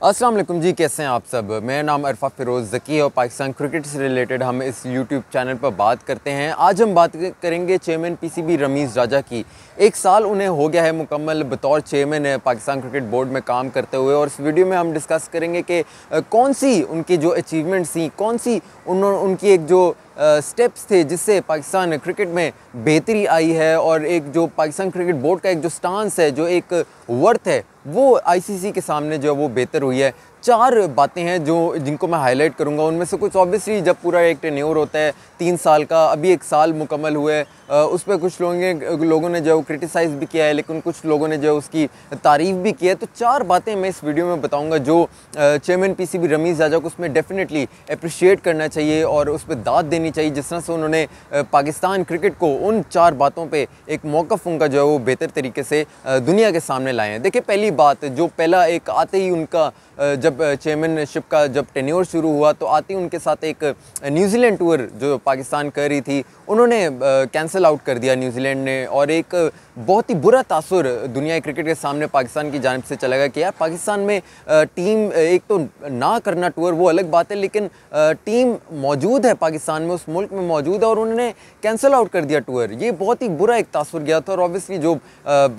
अस्सलाम वालेकुम जी, कैसे हैं आप सब। मेरा नाम अरफा फ़िरोज़ ज़की है और पाकिस्तान क्रिकेट से रिलेटेड हम इस यूट्यूब चैनल पर बात करते हैं। आज हम बात करेंगे चेयरमैन पीसीबी रमीज़ राजा की। एक साल उन्हें हो गया है मुकम्मल बतौर चेयरमैन पाकिस्तान क्रिकेट बोर्ड में काम करते हुए, और इस वीडियो में हम डिस्कस करेंगे कि कौन सी उनकी जो अचीवमेंट्स थी, कौन सी उनकी एक जो स्टेप्स थे जिससे पाकिस्तान क्रिकेट में बेहतरी आई है, और एक जो पाकिस्तान क्रिकेट बोर्ड का एक जो स्टांस है, जो एक वर्थ है, वो आईसीसी के सामने जो है वो बेहतर हुई है। चार बातें हैं जिनको मैं हाईलाइट करूंगा। उनमें से कुछ ऑब्वियसली जब पूरा एक टेन्योर होता है 3 साल का, अभी 1 साल मुकम्मल हुए, उस पर कुछ लोगों ने जो क्रिटिसाइज़ भी किया है, लेकिन कुछ लोगों ने जो उसकी तारीफ़ भी की है। तो 4 बातें मैं इस वीडियो में बताऊंगा जो चेयरमैन पीसीबी रमीज़ राजा को उसमें डेफिनेटली अप्रिशिएट करना चाहिए और उस पर दाद देनी चाहिए, जिस तरह से उन्होंने पाकिस्तान क्रिकेट को उन 4 बातों पर एक मौक़िफ़ उनका जो है वो बेहतर तरीके से दुनिया के सामने लाए हैं। देखिए, पहली बात, जो पहला एक आते ही उनका जब चेयरमैनशिप का जब टेन्योर शुरू हुआ, तो आते ही उनके साथ एक न्यूजीलैंड टूर जो पाकिस्तान कर रही थी, उन्होंने कैंसिल आउट कर दिया न्यूजीलैंड ने, और एक बहुत ही बुरा तासुर दुनिया क्रिकेट के सामने पाकिस्तान की जानिब से चला गया कि यार पाकिस्तान में टीम एक तो ना करना टूर वो अलग बात है, लेकिन टीम मौजूद है पाकिस्तान में, उस मुल्क में मौजूद है, और उन्होंने कैंसिल आउट कर दिया टूर। ये बहुत ही बुरा एक तासुर गया था। और ऑब्वियसली जो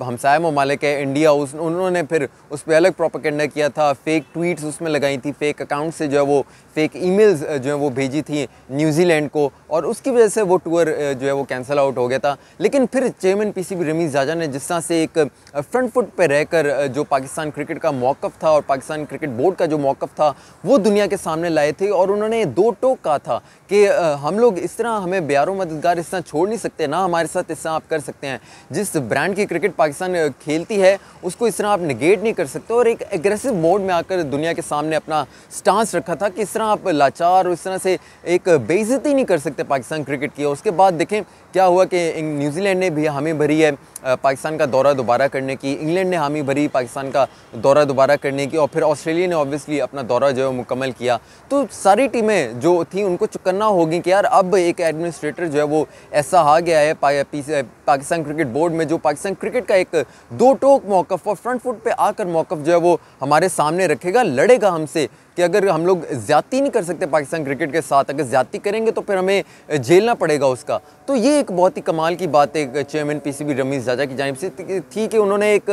हमसाया ममालिक है इंडिया, उन्होंने फिर उस पर अलग प्रोपेगेंडा किया था, फेक ट्वीट्स उसमें लगाई थी, फेक अकाउंट से जो है वो फेक ईमेल्स जो है वो भेजी थी न्यूजीलैंड को, और उसकी वजह से वो टूर जो है वो कैंसिल आउट हो गया था। लेकिन फिर चेयरमैन पीसीबी रमीज़ राजा ने जिस तरह से एक फ्रंट फुट पे रहकर जो पाकिस्तान क्रिकेट का मौक़िफ़ था और पाकिस्तान क्रिकेट बोर्ड का जो मौक़िफ़ था वो दुनिया के सामने लाए थे, और उन्होंने 2 टोक कहा था कि हम लोग इस तरह, हमें बेयारो मददगार इस तरह छोड़ नहीं सकते ना, हमारे साथ इस तरह आप कर सकते हैं। जिस ब्रांड की क्रिकेट पाकिस्तान खेलती है उसको इस तरह आप निगेट नहीं कर सकते, और एक एग्रेसिव मोड में आकर दुनिया के सामने अपना स्टांस रखा था कि इस तरह आप लाचार और इस तरह से एक बेइज्जती नहीं कर सकते पाकिस्तान क्रिकेट की। और उसके बाद देखें क्या हुआ कि न्यूजीलैंड ने भी हामी भरी है पाकिस्तान का दौरा दोबारा करने की, इंग्लैंड ने हामी भरी पाकिस्तान का दौरा दोबारा करने की, और फिर ऑस्ट्रेलिया ने ऑब्वियसली अपना दौरा जो है मुकम्मल किया। तो सारी टीमें जो थी उनको चुकन्ना होगी कि यार अब एक एडमिनिस्ट्रेटर जो है वो ऐसा आ गया है पाकिस्तान क्रिकेट बोर्ड में, जो पाकिस्तान क्रिकेट का एक 2 टोक मौक़िफ़ और फ्रंट फुट पे आकर मौक़िफ़ जो है वो हमारे सामने रखेगा, लड़ेगा हमसे कि अगर हम लोग ज़्यादती नहीं कर सकते पाकिस्तान क्रिकेट के साथ, अगर ज़्यादती करेंगे तो फिर हमें झेलना पड़ेगा उसका। तो ये एक बहुत ही कमाल की बात है चेयरमैन पीसीबी रमीज़ राजा की जानिब से थी कि उन्होंने एक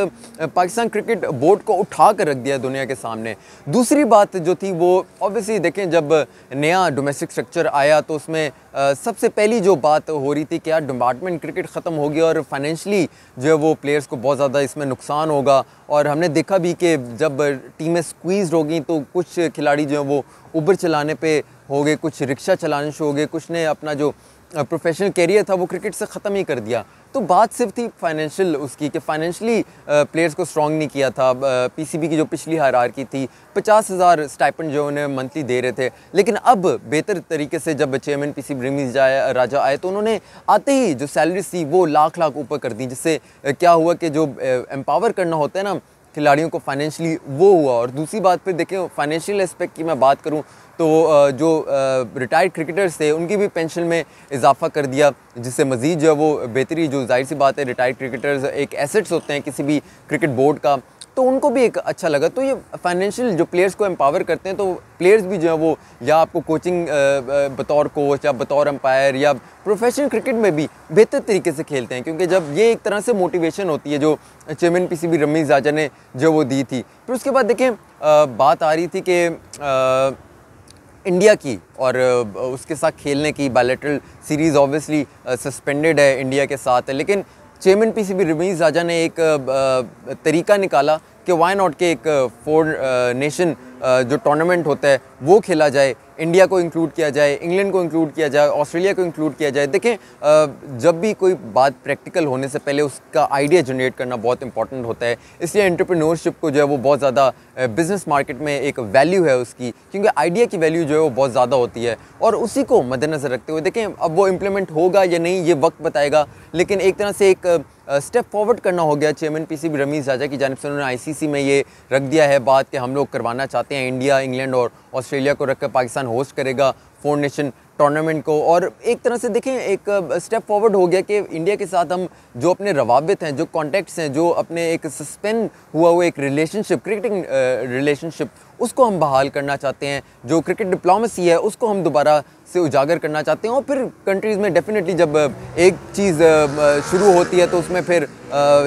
पाकिस्तान क्रिकेट बोर्ड को उठा कर रख दिया दुनिया के सामने। दूसरी बात जो थी वो ऑब्वियसली देखें, जब नया डोमेस्टिक स्ट्रक्चर आया तो उसमें सबसे पहली जो बात हो रही थी कि यार डिपार्टमेंट क्रिकेट ख़त्म हो गया और फाइनेंशली जो है वो प्लेयर्स को बहुत ज़्यादा इसमें नुकसान होगा। और हमने देखा भी कि जब टीमें स्क्वीज़ हो गई तो कुछ खिलाड़ी जो हैं वो उबर चलाने पे हो गए, कुछ रिक्शा चलाने से हो गए, कुछ ने अपना जो प्रोफेशनल कैरियर था वो क्रिकेट से ख़त्म ही कर दिया। तो बात सिर्फ थी फाइनेंशियल उसकी कि फाइनेंशली प्लेयर्स को स्ट्रॉन्ग नहीं किया था। पीसीबी की जो पिछली हायरार्की थी 50,000 स्टाइपेंड जो उन्हें मंथली दे रहे थे, लेकिन अब बेहतर तरीके से जब चेयरमैन पीसीबी रमीज़ राजा आए तो उन्होंने आते ही जो सैलरीज थी वो लाख ऊपर कर दी, जिससे क्या हुआ कि जो एम्पावर करना होता है ना खिलाड़ियों को फाइनेंशली, वो हुआ। और दूसरी बात फिर देखें फाइनेंशियल एस्पेक्ट की मैं बात करूं तो जो रिटायर्ड क्रिकेटर्स थे उनकी भी पेंशन में इजाफा कर दिया, जिससे मज़ीद जो है वो बेहतरी, जो जाहिर सी बात है रिटायर्ड क्रिकेटर्स एक एसेट्स होते हैं किसी भी क्रिकेट बोर्ड का, तो उनको भी एक अच्छा लगा। तो ये फाइनेंशियल जो प्लेयर्स को एम्पावर करते हैं, तो प्लेयर्स भी जो है वो या आपको कोचिंग बतौर कोच या बतौर एम्पायर या प्रोफेशनल क्रिकेट में भी बेहतर तरीके से खेलते हैं, क्योंकि जब ये एक तरह से मोटिवेशन होती है जो चेयरमैन पीसीबी रमीज़ राजा ने जो वो दी थी। फिर उसके बाद देखें बात आ रही थी कि इंडिया की और उसके साथ खेलने की बायलैटरल सीरीज़ ऑब्वियसली सस्पेंडेड है इंडिया के साथ है, लेकिन चेयरमैन पीसीबी रमीज़ राजा ने एक तरीका निकाला कि वाई नॉट के एक 4 नेशन जो टूर्नामेंट होता है वो खेला जाए, इंडिया को इंक्लूड किया जाए, इंग्लैंड को इंक्लूड किया जाए, ऑस्ट्रेलिया को इंक्लूड किया जाए। देखें जब भी कोई बात प्रैक्टिकल होने से पहले उसका आइडिया जनरेट करना बहुत इंपॉर्टेंट होता है, इसलिए एंटरप्रेन्योरशिप को जो है वो बहुत ज़्यादा बिज़नेस मार्केट में एक वैल्यू है उसकी, क्योंकि आइडिया की वैल्यू जो है वो बहुत ज़्यादा होती है, और उसी को मद्देनज़र रखते हुए देखें अब वो इम्प्लीमेंट होगा या नहीं ये वक्त बताएगा, लेकिन एक तरह से एक स्टेप फॉरवर्ड करना हो गया चेयरमैन पीसीबी रमीज़ राजा की जानिब से। उन्होंने आईसीसी में ये रख दिया है बात कि हम लोग करवाना चाहते हैं, इंडिया, इंग्लैंड और ऑस्ट्रेलिया को रखकर पाकिस्तान होस्ट करेगा 4 नेशन टूर्नामेंट को। और एक तरह से देखें एक स्टेप फॉरवर्ड हो गया कि इंडिया के साथ हम जो अपने रवाबित हैं, जो कॉन्टेक्ट्स हैं, जो अपने एक सस्पेंड हुआ एक रिलेशनशिप, क्रिकेटिंग रिलेशनशिप, उसको हम बहाल करना चाहते हैं। जो क्रिकेट डिप्लोमेसी है उसको हम दोबारा से उजागर करना चाहते हैं। और फिर कंट्रीज़ में डेफिनेटली जब एक चीज़ शुरू होती है तो उसमें फिर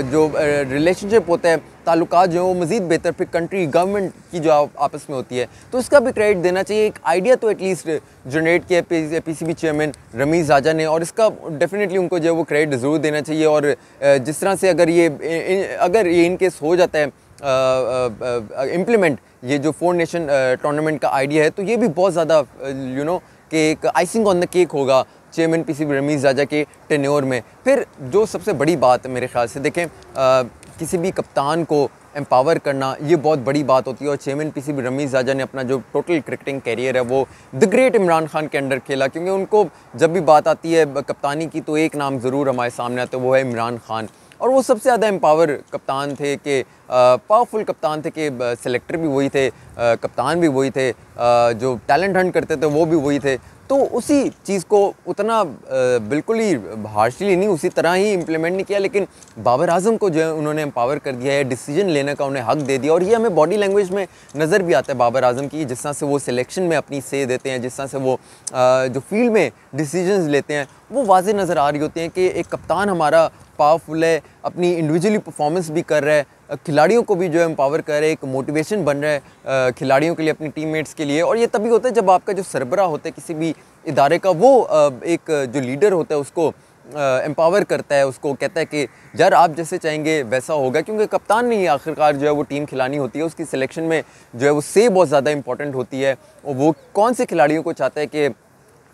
जो रिलेशनशिप होता है, ताल्लुकात जो है वो मज़ीद बेहतर फिर कंट्री गवर्नमेंट की जो आपस में होती है, तो उसका भी क्रेडिट देना चाहिए। एक आइडिया तो एटलीस्ट जनरेट किया पीसीबी चेयरमैन रमीज़ राजा ने, और इसका डेफिनेटली उनको जो है वो क्रेडिट ज़रूर देना चाहिए। और जिस तरह से अगर ये इनकेस हो जाता है इम्प्लीमेंट, ये जो 4 नेशन टूर्नामेंट का आइडिया है, तो ये भी बहुत ज़्यादा कि एक आइसिंग ऑन द केक होगा चेयरमैन पीसीबी रमीज़ राजा के टेन्योर में। फिर जो सबसे बड़ी बात मेरे ख्याल से देखें, किसी भी कप्तान को एम्पावर करना ये बहुत बड़ी बात होती है। और चेयरमैन पीसीबी रमीज़ राजा ने अपना जो टोटल क्रिकेटिंग कैरियर है वो द ग्रेट इमरान खान के अंडर खेला, क्योंकि उनको जब भी बात आती है कप्तानी की तो एक नाम ज़रूर हमारे सामने आता है, वो है इमरान खान। और वो सबसे ज़्यादा एम्पावर कप्तान थे कि पावरफुल कप्तान थे कि सेलेक्टर भी वही थे, कप्तान भी वही थे, जो टैलेंट हंट करते थे वो भी वही थे। तो उसी चीज़ को उतना बिल्कुल ही हार्शली नहीं, उसी तरह ही इम्प्लीमेंट नहीं किया, लेकिन बाबर आजम को जो है उन्होंने एम्पावर कर दिया है, डिसीजन लेने का उन्हें हक दे दिया। और ये हमें बॉडी लैंग्वेज में नज़र भी आता है बाबर आजम की, जिस तरह से वो सिलेक्शन में अपनी से देते हैं, जिस तरह से वो जो फील्ड में डिसीजंस लेते हैं, वो वाज़ेह नज़र आ रही होती हैं कि एक कप्तान हमारा पावरफुल है, अपनी इंडिविजुअली परफॉर्मेंस भी कर रहा है, खिलाड़ियों को भी जो है एम्पावर कर रहा है, एक मोटिवेशन बन रहा है खिलाड़ियों के लिए, अपनी टीममेट्स के लिए। और ये तभी होता है जब आपका जो सरबरा होता है किसी भी इदारे का, वो एक जो लीडर होता है उसको एम्पावर करता है, उसको कहता है कि यार आप जैसे चाहेंगे वैसा होगा, क्योंकि कप्तान ने ही आखिरकार जो है वो टीम खिलानी होती है। उसकी सिलेक्शन में जो है वो से बहुत ज़्यादा इंपॉर्टेंट होती है, और वो कौन से खिलाड़ियों को चाहता है कि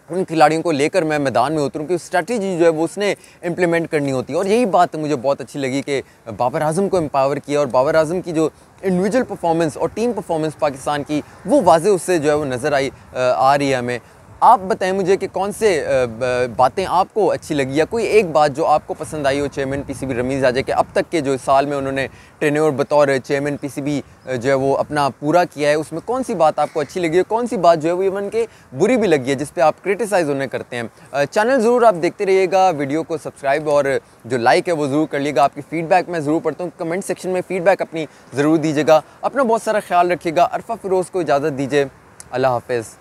उन खिलाड़ियों को लेकर मैं मैदान में उतरूँ, कि स्ट्रैटेजी जो है वो उसने इम्प्लीमेंट करनी होती है। और यही बात मुझे बहुत अच्छी लगी कि बाबर आजम को एम्पावर किया, और बाबर आजम की जो इंडिविजुअल परफॉर्मेंस और टीम परफॉर्मेंस पाकिस्तान की, वो वाज़े उससे जो है वो नज़र आ रही है हमें। आप बताएं मुझे कि कौन से बातें आपको अच्छी लगी, या कोई एक बात जो आपको पसंद आई हो चेयरमैन पीसीबी रमीज़ राजा के अब तक के जो साल में उन्होंने टेन्योर बतौर चेयरमैन पीसीबी जो है वो अपना पूरा किया है, उसमें कौन सी बात आपको अच्छी लगी है, कौन सी बात जो है वो इवन के बुरी भी लगी है, जिस पे आप क्रिटिसाइज़ उन्हें करते हैं। चैनल ज़रूर आप देखते रहिएगा, वीडियो को सब्सक्राइब और जो लाइक है वो ज़रूर कर लीजिएगा। आपकी फ़ीडबैक मैं ज़रूर पढ़ता हूँ, कमेंट सेक्शन में फ़ीडबैक अपनी ज़रूर दीजिएगा। अपना बहुत सारा ख्याल रखिएगा। अरफा फ़िरोज़ को इजाज़त दीजिए, अल्लाह हाफ़िज़।